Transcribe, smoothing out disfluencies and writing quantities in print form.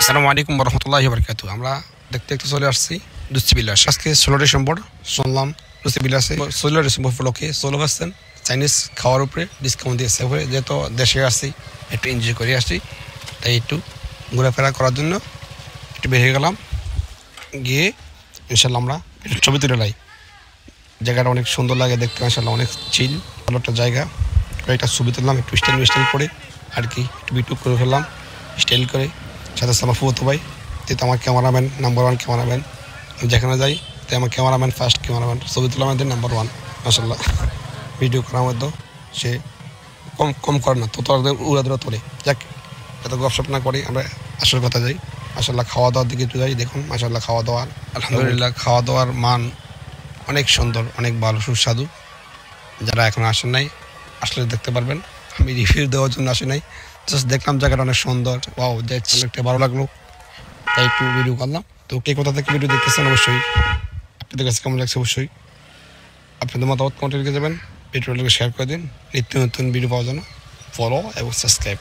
আসসালামু আলাইকুম রহমতুল্লাহি বারাকাতু। আমরা দেখতে দেখতে চলে আসছি লুচি বিলাস। আজকে 16 ডিসেম্বর শুনলাম লুচি বিলাসে 16 ডিসেম্বর উপলক্ষে 16% চাইনিজ খাওয়ার উপরে ডিসকাউন্ট দিয়েছে। যেহেতু দেশে আসছি একটু এনজয় করে আসছি, তাই একটু ঘোরাফেরা করার জন্য একটু বেরিয়ে গেলাম। গিয়ে ইনশাল্লাহ আমরা একটু ছবি তুলে লাই। জায়গাটা অনেক সুন্দর লাগে দেখতে, ইনশাল্লাহ অনেক চিল, ভালো একটা জায়গা। কয়েকটা ছবি তুললাম একটু স্টাইল করে আর কি, একটু বিটুক করে ফেললাম স্টাইল করে। সাথে আমার ফুফাতো ভাই, তো আমার ক্যামেরাম্যান নাম্বার 1 ক্যামেরাম্যান। আমি যেখানে যাই তাই আমার ক্যামেরাম্যান ফার্স্ট ক্যামেরাম্যান, ছবি তোলা আমাদের নাম্বার 1 মাশাল্লাহ। ভিডিও করার মধ্যে সে কম করে না, তো উড়াদুরা তোলে। যাক, এত গপসপ না করি, আমরা আসল কথা যাই। মাশাল্লাহ খাওয়া দাওয়ার দিকে একটু যাই। দেখুন মাশাল্লাহ খাওয়া দাওয়ার আলহামদুলিল্লাহ, খাওয়া দাওয়ার মান অনেক সুন্দর, অনেক ভালো, সুস্বাদু। যারা এখন আসেন নাই আসলে দেখতে পারবেন। আমি রিভিউ দেওয়ার জন্য আসি নাই, জাস্ট দেখলাম জায়গাটা অনেক সুন্দর। ওয়াও, দেখছি অনেকটা ভালো লাগলো, তাই একটু ভিডিও করলাম। তো কে কোথা থেকে ভিডিও দেখতেছেন অবশ্যই আপনাদের কাছে কেমন লাগছে অবশ্যই আপনাদের মতামত কমেন্টে লিখে যাবেন। ভিডিওটাকে শেয়ার করে দিন। নিত্য নতুন ভিডিও পাওয়ার জন্য ফলো এবং সাবস্ক্রাইব।